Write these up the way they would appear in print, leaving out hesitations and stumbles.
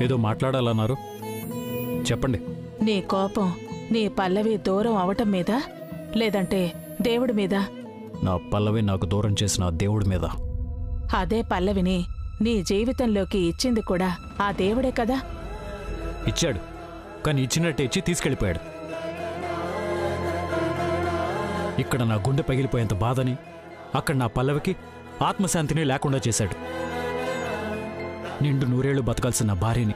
ఏదో మాట్లాడాలన్నారు, చెప్పండి. నీ కోపం నీ పల్లవి దూరం అవటం మీద, లేదంటే దేవుడి మీద? నా పల్లవి నాకు దూరం చేసిన దేవుడి మీద. అదే పల్లవిని నీ జీవితంలోకి ఇచ్చింది కూడా ఆ దేవుడే కదా? ఇచ్చాడు, కానీ ఇచ్చినట్టే ఇచ్చి తీసుకెళ్ళిపోయాడు. ఇక్కడ నా గుండె పగిలిపోయేంత బాధని, అక్కడ నా పల్లవికి ఆత్మశాంతిని లేకుండా చేశాడు. నిండు నూరేళ్లు బతకాల్సిన భార్యని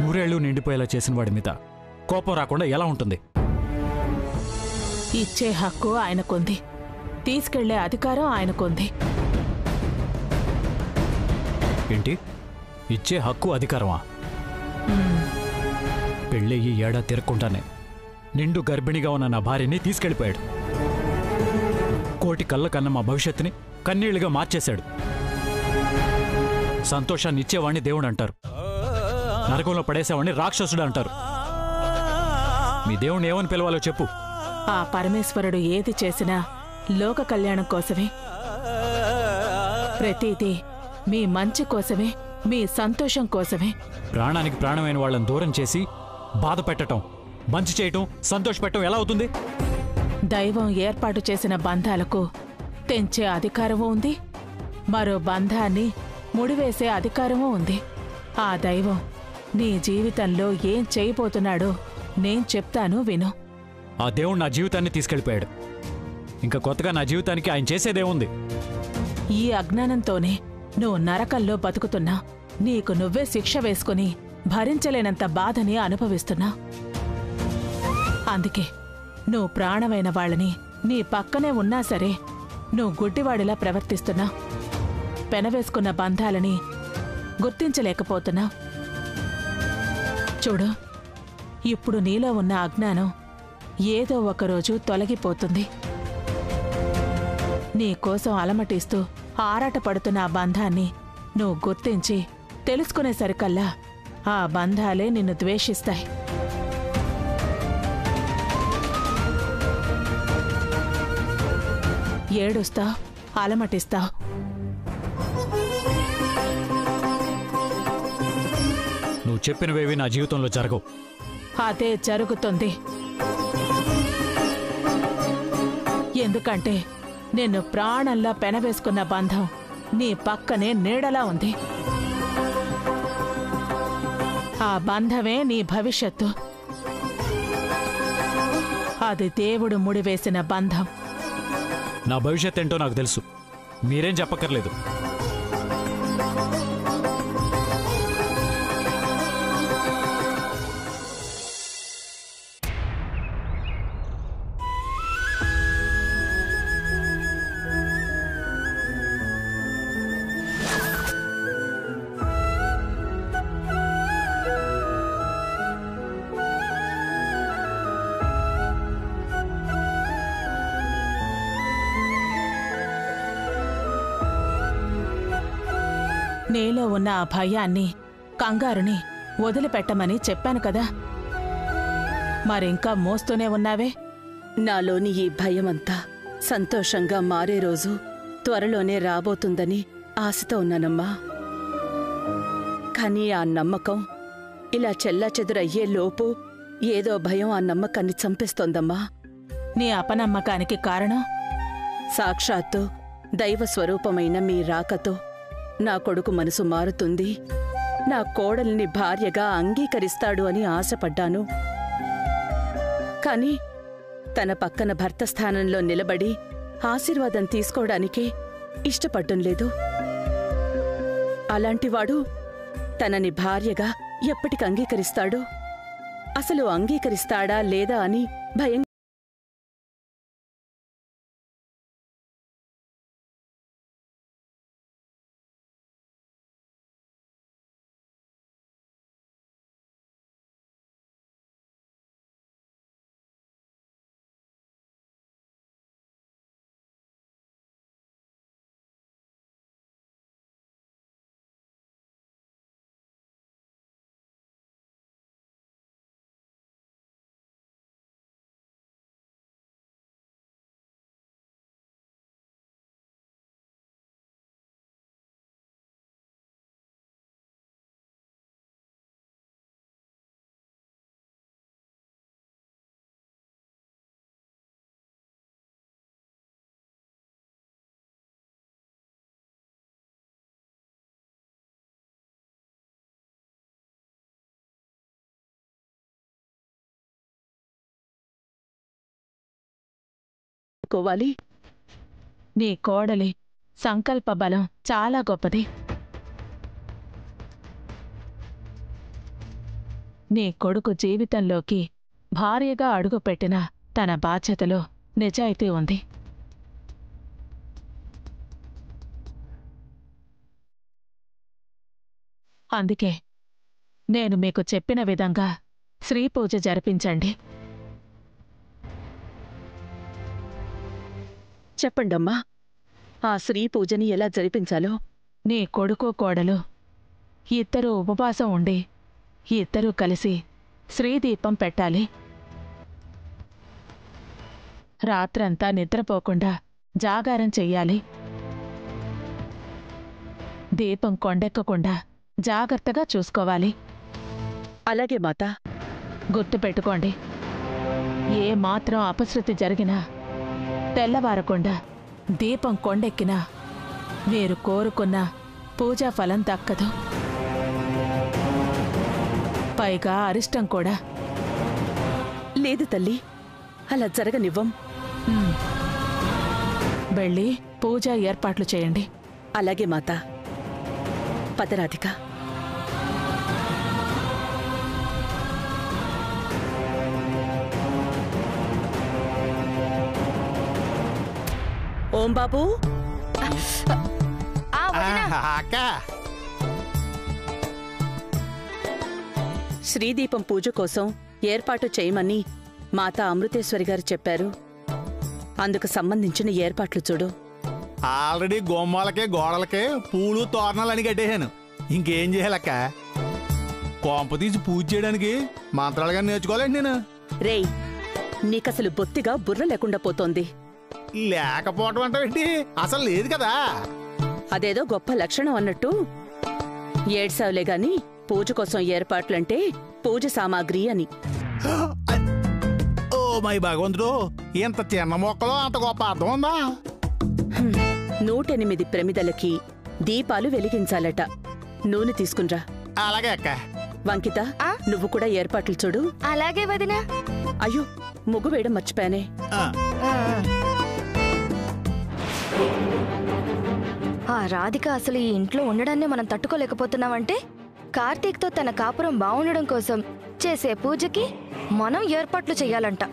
నూరేళ్లు నిండిపోయేలా చేసిన వాడి మీద కోపం రాకుండా ఎలా ఉంటుంది? ఇచ్చే హక్కు ఆయనకుంది, తీసుకెళ్లే అధికారం ఆయనకుంది. ఏంటి? ఇచ్చే హక్కు అధికారమా? పెళ్ళయ్యి ఏడా తిరగకుండానే నిండు గర్భిణిగా ఉన్న నా భార్యని తీసుకెళ్ళిపోయాడు. కోటి కళ్ళ కన్న మా భవిష్యత్తుని కన్నీళ్లుగా మార్చేశాడు. సంతోషాన్ని ఇచ్చేవాణ్ణి దేవుడు అంటారు, నరకంలో పడేసేవాణ్ణి రాక్షసుడు అంటారు. మీ దేవుణ్ణి ఏమని పిలవాలో చెప్పు. ఆ పరమేశ్వరుడు ఏది చేసినా లోక కళ్యాణం కోసమే, ప్రతిదీ మీ మంచి కోసమే, మీ సంతోషం కోసమే. ప్రాణానికి ప్రాణమైన వాళ్ళని దూరం చేసి బాధ పెట్టడం, మంచి చేయటం, సంతోషపెట్టడం ఎలా అవుతుంది? దైవం ఏర్పాటు చేసిన బంధాలకు తెంచే అధికారమూ ఉంది, మరో బంధాన్ని ముడివేసే అధికారమూ ఉంది. ఆ దైవం నీ జీవితంలో ఏం చేయబోతున్నాడో నేను చెప్తాను, విను. ఆ దేవుడు నా జీవితాన్ని తీసుకెళ్ళిపోయాడు. ఇంకా కొత్తగా నా జీవితానికి ఆయన చేసేదేముంది? ఈ అజ్ఞానంతోనే నువ్వు నరకంలో బతుకుతున్నా, నీకు నువ్వే శిక్ష వేసుకుని భరించలేనంత బాధని అనుభవిస్తున్నా. అందుకే నువ్వు ప్రాణమైన వాళ్ళని నీ పక్కనే ఉన్నా సరే నువ్వు గుడ్డివాడిలా ప్రవర్తిస్తున్నా, పెనవేసుకున్న బంధాలని గుర్తించలేకపోతున్నా. చూడు, ఇప్పుడు నీలో ఉన్న అజ్ఞానం ఏదో ఒకరోజు తొలగిపోతుంది. నీకోసం అలమటిస్తూ ఆరాటపడుతున్న ఆ బంధాన్ని నువ్వు గుర్తించి తెలుసుకునేసరికల్లా ఆ బంధాలే నిన్ను ద్వేషిస్తాయి. ఏడుస్తావు, అలమటిస్తావు. నువ్వు చెప్పినవేవి నా జీవితంలో జరగవు. అదే జరుగుతుంది. ఎందుకంటే నిన్ను ప్రాణంలా పెనవేసుకున్న బంధం నీ పక్కనే నీడలా ఉంది. ఆ బంధమే నీ భవిష్యత్తు. అది దేవుడు ముడివేసిన బంధం. నా భవిష్యత్ ఏంటో నాకు తెలుసు, మీరేం చెప్పక్కర్లేదు. నీలో ఉన్న ఆ భయాన్ని, కంగారుని వదిలిపెట్టమని చెప్పాను కదా, మరింకా మోస్తూనే ఉన్నావే. నాలోని ఈ భయమంతా సంతోషంగా మారే రోజు త్వరలోనే రాబోతుందని ఆశతో ఉన్నానమ్మా. కానీ ఆ నమ్మకం ఇలా చెల్లాచెదురయ్యే లోపు ఏదో భయం ఆ నమ్మకాన్ని చంపేస్తోందమ్మా. నీ అపనమ్మకానికి కారణం? సాక్షాత్తు దైవ స్వరూపమైన మీ రాకతో నా కొడుకు మనసు మారుతుంది, నా కోడల్ని భార్యగా అంగీకరిస్తాడు అని ఆశపడ్డాను. కాని తన పక్కన భర్త స్థానంలో నిలబడి ఆశీర్వాదం తీసుకోవడానికే ఇష్టపడ్డం లేదు. అలాంటివాడు తనని భార్యగా ఎప్పటికి అంగీకరిస్తాడు? అసలు అంగీకరిస్తాడా లేదా అని భయం చెప్పుకోవాలి? నీ కోడలి సంకల్ప బలం చాలా గొప్పది. నీ కొడుకు జీవితంలోకి భార్యగా అడుగుపెట్టిన తన బాధ్యతలో నిజాయితీ ఉంది. అందుకే నేను మీకు చెప్పిన విధంగా శ్రీ పూజ జరిపించండి. చెప్పండమ్మా, ఆ శ్రీ పూజని ఎలా జరిపించాలో. నీ కొడుకు కోడలు ఇద్దరూ ఉపవాసం ఉండి ఇద్దరూ కలిసి శ్రీదీపం పెట్టాలి. రాత్రంతా నిద్రపోకుండా జాగారం చెయ్యాలి. దీపం కొండెక్కకుండా జాగ్రత్తగా చూసుకోవాలి. అలాగే మాతా. గుర్తుపెట్టుకోండి, ఏ మాత్రం అపశృతి జరిగినా తెల్లవారకుండా దీపం కొండెక్కినా మీరు కోరుకున్న పూజా ఫలం దక్కదు. పైగా అరిష్టం కూడా. లేదు తల్లి, అలా జరగనివ్వం. వెళ్ళి పూజా ఏర్పాట్లు చేయండి. అలాగే మాతా. పదరాధిక. ఓం బాబు. శ్రీదీపం పూజ కోసం ఏర్పాటు చేయమని మాతా అమృతేశ్వరి గారు చెప్పారు. అందుకు సంబంధించిన ఏర్పాట్లు చూడు. ఆల్రెడీ గుమ్మాలకే గోడలకే పూలు తోరణాలని కట్టేశాను. ఇంకేం చేయాలక్క? కొంప తీసి పూజ చేయడానికి మంత్రాలుగా నేర్చుకోవాలండి నేను. రేయ్, నీకసలు బొత్తిగా బుర్ర లేకుండా పోతోంది. లేకపోవటం అంటే అసలు లేదు కదా. అదేదో గొప్ప లక్షణం అన్నట్టు ఏడ్సావులే గాని పూజ కోసం ఏర్పాట్లంటే పూజ సామాగ్రి అని. ఓ మై భగవంతుడు, ఇంత చిన్న మొక్కలో అంత గొప్ప అర్థం ఉందా? 108 ప్రమిదలకి దీపాలు వెలిగించాలట. నూనె తీసుకునిరా. అలాగే అక్క. వంకిత, నువ్వు కూడా ఏర్పాట్లు చూడు. అలాగే వదినా. అయ్యో, ముగ్గు వేయడం మర్చిపోయానే. ఆ రాధిక అసలు ఈ ఇంట్లో ఉండడాన్ని మనం తట్టుకోలేకపోతున్నామంటే కార్తీక్తో తన కాపురం బాగుండడం కోసం చేసే పూజకి మనం ఏర్పాట్లు చెయ్యాలంట.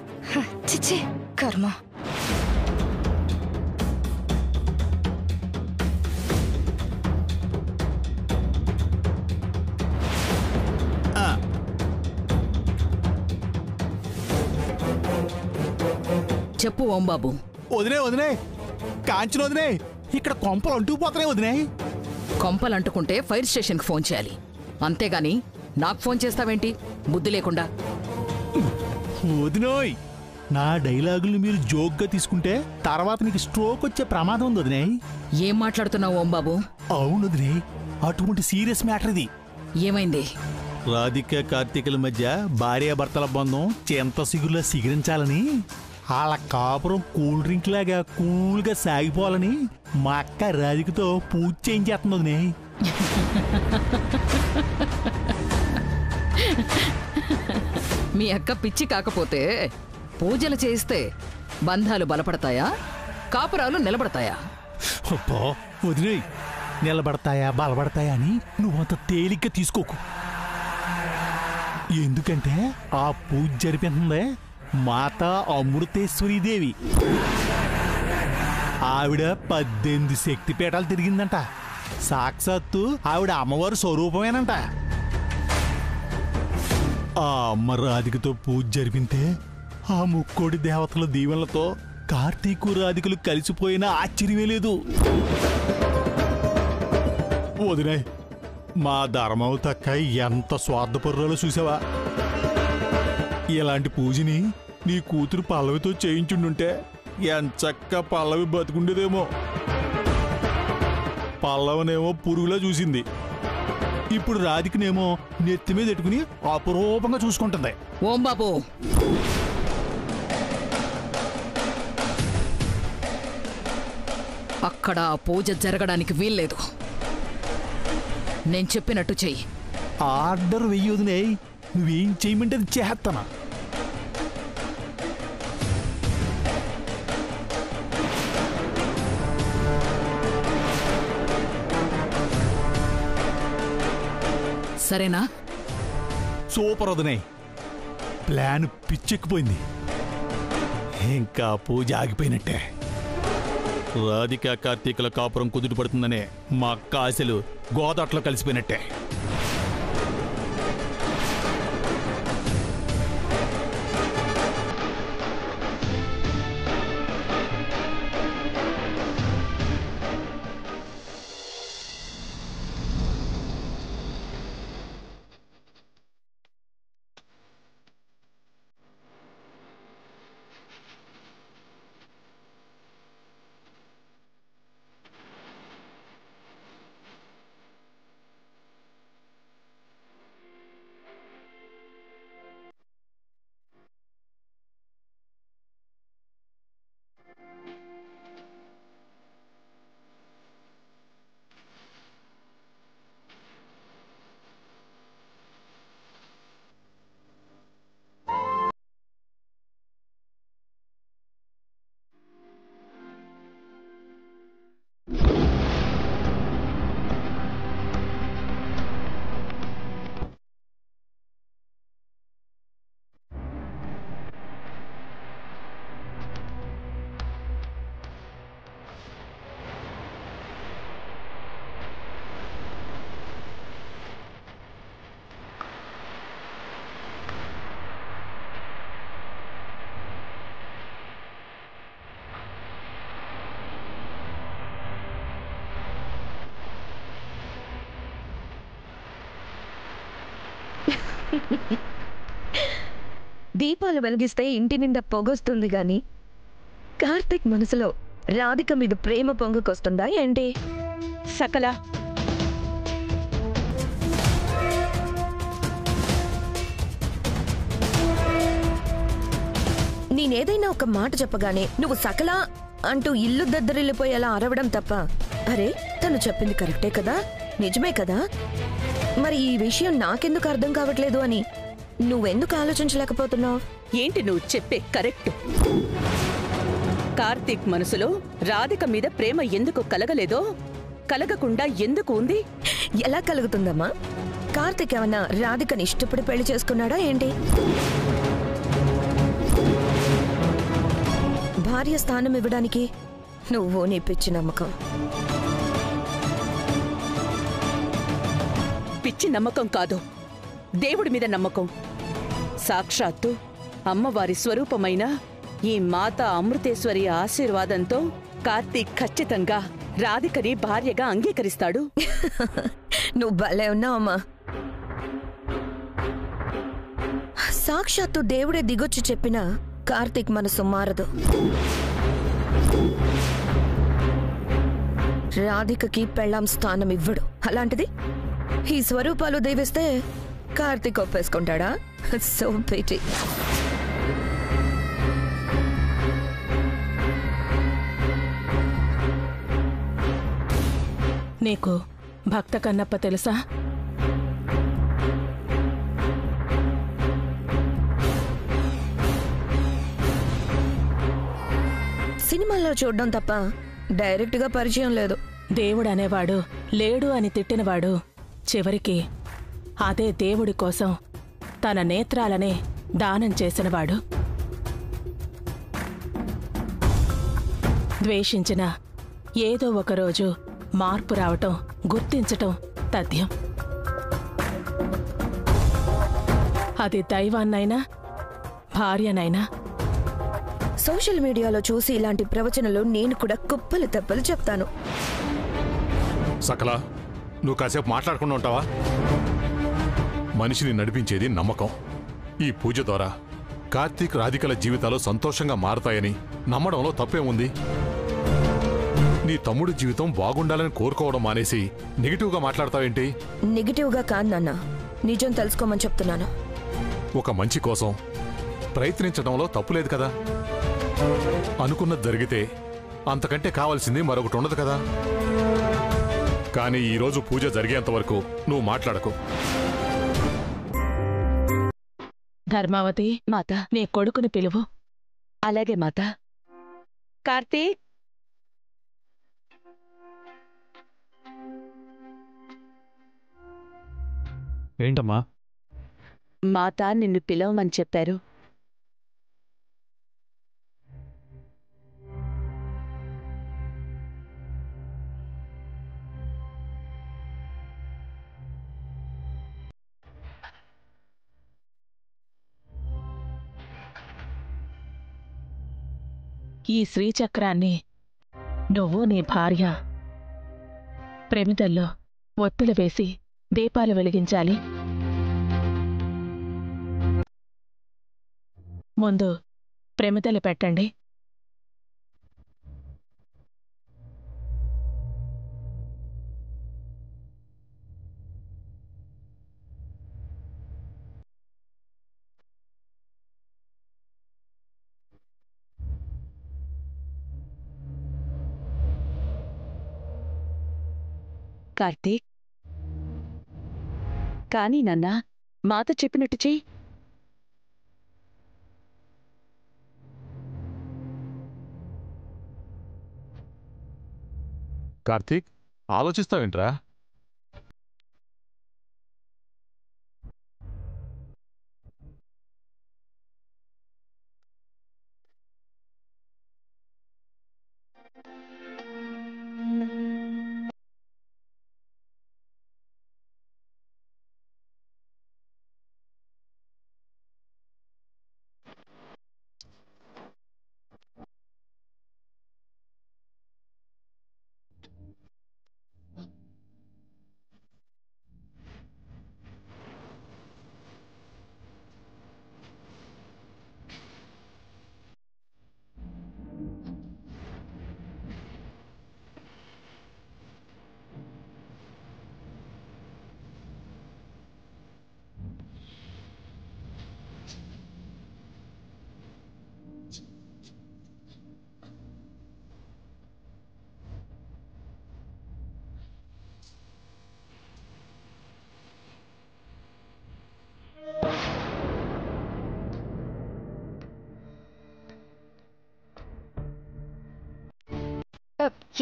చిచ్చి కర్మ. చెప్పు ఓంబాబు. వదినే వదినే, కాంచిన వదినే, ఇక్కడ కొంపలు అంటుకుపోతున్నాయి వదినే. కొంపలు అంటుకుంటే ఫైర్ స్టేషన్కి ఫోన్ చేయాలి, అంతేగాని నాకు ఫోన్ చేస్తావేంటి బుద్ధి లేకుండా? వదినోయ్, నా డైలాగులు మీరు జోక్గా తీసుకుంటే తర్వాత నీకు స్ట్రోక్ వచ్చే ప్రమాదం ఉంది వదినే. ఏం మాట్లాడుతున్నావు ఓంబాబు? అవును వదినే, అటువంటి సీరియస్ మ్యాటర్ ఇది. ఏమైంది? రాధిక కార్తీకుల మధ్య భార్యాభర్తల బంధం చింత సిగురులా సిగిరించాలని, వాళ్ళ కాపురం కూల్ డ్రింక్ లాగా కూల్గా సాగిపోవాలని మా అక్క రాధికతో పూజ చేయించేస్తుంది వదినే. మీ అక్క పిచ్చి కాకపోతే పూజలు చేయిస్తే బంధాలు బలపడతాయా, కాపురాలు నిలబడతాయా? అబ్బా వదిలే, నిలబడతాయా బలపడతాయా అని నువ్వంత తేలిగ్గా తీసుకోకు. ఎందుకంటే ఆ పూజ జరిపిందే మాతా అమృతేశ్వరీదేవి. ఆవిడ 18 శక్తిపీఠాలు తిరిగిందంట. సాక్షాత్తు ఆవిడ అమ్మవారు స్వరూపమేనంట. ఆ అమ్మ రాధికతో పూజ జరిపితే ఆ ముక్కోడి దేవతల దీవెనలతో కార్తీకు రాధికలు కలిసిపోయినా ఆశ్చర్యమే లేదు. వదినే, మా ధర్మం తక్క ఎంత స్వార్థపరురాలో చూసావా? ఇలాంటి పూజని నీ కూతురు పల్లవితో చేయించుండుంటే ఎంచక్క పల్లవి బతుకుండేదేమో. పల్లవనేమో పురుగులా చూసింది, ఇప్పుడు రాధికనేమో నెత్తి మీద ఎట్టుకుని అపురూపంగా చూసుకుంటుంది. ఓం బాబు, అక్కడ ఆ పూజ జరగడానికి వీల్లేదు. నేను చెప్పినట్టు చెయ్యి. ఆర్డర్ వెయ్యొదినే, నువ్వేం చేయమంటే అది చేస్తానా? సరేనా? సూపర్ వదినే, ప్లాన్ పిచ్చెక్కిపోయింది. ఇంకా పూజ ఆగిపోయినట్టే. రాధిక కార్తీకుల కాపురం కుదుట పడుతుందనే మా అక్క ఆశలు గోదాట్లో కలిసిపోయినట్టే. దీపాలు వెలిగిస్తే ఇంటి నిండా పొగొస్తుంది గాని కార్తీక్ మనసులో రాధిక మీద ప్రేమ పొంగుకొస్తుందా ఏంటి? సకల, నేనేదైనా ఒక మాట చెప్పగానే నువ్వు సకల అంటూ ఇల్లు దద్దరిల్లిపోయేలా అరవడం తప్ప, అరే తను చెప్పింది కరెక్టే కదా, నిజమే కదా, మరి ఈ విషయం నాకెందుకు అర్థం కావట్లేదు అని నువ్వెందుకు ఆలోచించలేకపోతున్నావు? ఏంటి నువ్వు చెప్పే కరెక్ట్? కార్తీక్ మనసులో రాధిక మీద ప్రేమ ఎందుకు కలగలేదో, కలగకుండా ఎందుకు ఉంది? ఎలా కలుగుతుందమ్మా? కార్తీక్ ఏమన్నా రాధికని ఇష్టపడి పెళ్లి చేసుకున్నాడా ఏంటి? భార్య స్థానం ఇవ్వడానికి నువ్వు నీ పిచ్చి నమ్మకం. పిచ్చి నమ్మకం కాదు, దేవుడి మీద నమ్మకం. సాక్షాత్తు అమ్మవారి స్వరూపమైన ఈ మాత అమృతేశ్వరి ఆశీర్వాదంతో కార్తీక్ ఖచ్చితంగా రాధికని భార్యగా అంగీకరిస్తాడు. నువ్వు భలే ఉన్నావమ్మా. సాక్షాత్తు దేవుడే దిగొచ్చి చెప్పినా కార్తీక్ మనసు మారదు. రాధికకి పెళ్ళాం స్థానం ఇవ్వడు. అలాంటిది ఈ స్వరూపాలు దీవిస్తే కార్తీక్ ఒప్పేసుకుంటాడా? So pity. నీకు భక్త కన్నప్ప తెలుసా? సినిమాల్లో చూడడం తప్ప డైరెక్ట్ గా పరిచయం లేదు. దేవుడు అనేవాడు లేడు అని తిట్టినవాడు చివరికి అదే దేవుడి కోసం తన నేత్రాలనే దానం చేసినవాడు. ద్వేషించిన ఏదో ఒకరోజు మార్పు రావటం, గుర్తించటం తథ్యం. అది దైవాన్నైనా భార్యనైనా. సోషల్ మీడియాలో చూసి ఇలాంటి ప్రవచనలు నేను కూడా కుప్పలు తెప్పలు చెప్తాను. సకల, నువ్వు కాసేపు మాట్లాడకుండా ఉంటావా? మనిషిని నడిపించేది నమ్మకం. ఈ పూజ ద్వారా కార్తీక్ రాధికల జీవితాలు సంతోషంగా మారతాయని నమ్మడంలో తప్పేముంది? నీ తమ్ముడి జీవితం బాగుండాలని కోరుకోవడం మానేసి నెగిటివ్గా మాట్లాడతావేంటి? నెగిటివ్గా కాదు నాన్న, నిజం తెలుసుకోమని చెప్తున్నాను. ఒక మంచి కోసం ప్రయత్నించడంలో తప్పులేదు కదా. అనుకున్నది జరిగితే అంతకంటే కావాల్సింది మరొకటి ఉండదు కదా. కానీ ఈరోజు పూజ జరిగేంత వరకు నువ్వు మాట్లాడకు. ధర్మావతి, మాత, నీ కొడుకుని పిలువు. అలాగే మాత. కార్తీక్, ఏంటమ్మా? మాత నిన్ను పిలవమని చెప్పారు. ఈ శ్రీచక్రాన్ని నువ్వు నీ భార్య ప్రమిదల్లో ఒత్తులు వేసి దీపాలు వెలిగించాలి. ముందు ప్రమిదలు పెట్టండి. కార్తీక్, కానీ నాన్నా, మాత చెప్పినట్టు చెయ్యి. కార్తీక్, ఆలోచిస్తావేంట్రా?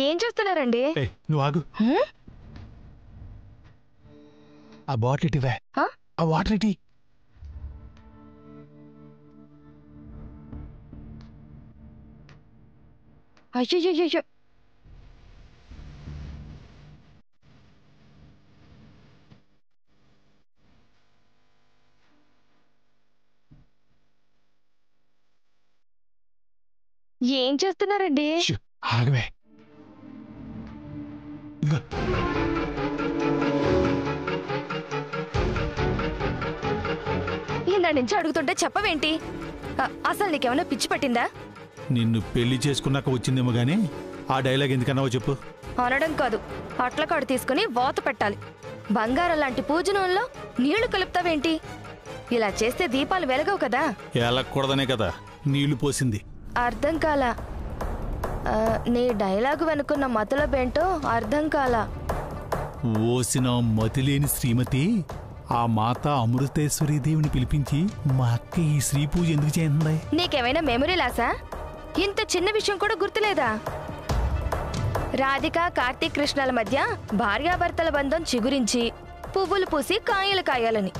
ఏం చేస్తున్నారండి? నువ్వు ఆగు. ఆ బాటిల్ ఇటివే. ఆ వాటర్ ఇటీ. అయ్యో, ఏం చేస్తున్నారండి? ఆగవే. ఇలా నుంచి అడుగుతుంటే చెప్పవేంటి? అసలు నీకేమైనా పిచ్చి పట్టిందా? నిన్ను పెళ్లి చేసుకున్నాక వచ్చిందేమో గానీ ఆ డైలాగ్ ఎందుకన్నావో చెప్పు. అనడం కాదు, అట్ల కాడు తీసుకుని వాత పెట్టాలి. బంగారం లాంటి పూజనంలో నీళ్లు కలుపుతావేంటి? ఇలా చేస్తే దీపాలు వెలగవు కదా. ఎలగకూడదనే కదా నీళ్లు పోసింది. అర్థం కాలా. నీ డైలాగు వెనుకున్న మతలబేంటో అర్థం కాలా. ఓసిన మతిలేని శ్రీమతి ఆ మాత అమృతేశ్వరీదేవిని పిలిపించి మా అక్క ఈ శ్రీ పూజ ఎందుకు చేయండి? నీకేమైనా మెమరీ లాసా? ఇంత చిన్న విషయం కూడా గుర్తులేదా? రాధిక కార్తీక్ కృష్ణల మధ్య భార్యాభర్తల బంధం చిగురించి పువ్వులు పూసి కాయలు కాయాలని.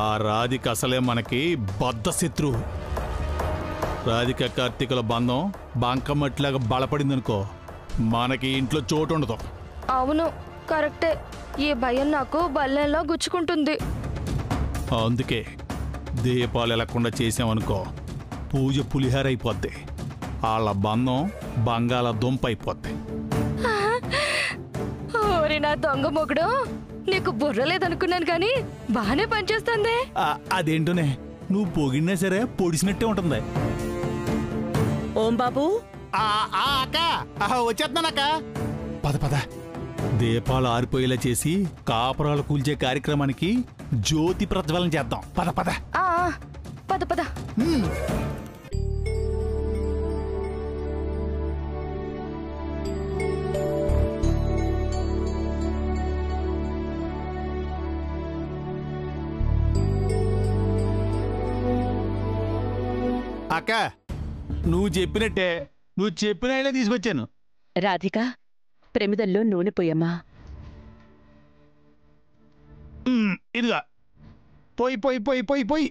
ఆ రాధిక అసలే మనకి బద్ధ శత్రువు. రాధిక కార్తీకుల బంధం బంకమట్లాగా బలపడిందనుకో, మనకి ఇంట్లో చోటు ఉండదు. అవును, కరెక్టే. ఈ భయం నాకు బల్లెంలో గుచ్చుకుంటుంది. అందుకే దీపాలు ఎలకుండా చేసామనుకో పూజ పులిహార అయిపోద్ది. వాళ్ళ బంధం బంగాళదుంప అయిపోద్ది. ఓరి నా దొంగ మొగుడు, నీకు బుర్ర లేదనుకున్నాను కానీ బానే పనిచేస్తుంది. అదేంటోనే, నువ్వు పొగిడినా సరే పొడిసినట్టే ఉంటుంది. ఓం బాబు, వచ్చేస్తున్నానక్క. పద పద. దీపాలు ఆరిపోయేలా చేసి కాపురాలు కూల్చే కార్యక్రమానికి జ్యోతి ప్రజ్వలన చేద్దాం. పద పద. పద పద. అక్క, నువ్వు చెప్పినట్టే, నువ్వు చెప్పిన తీసుకొచ్చాను. రాధిక, ప్రమిదల్లో నూనె పోయమ్మా. ఇదిగా పోయి పోయి పోయి పోయి పోయి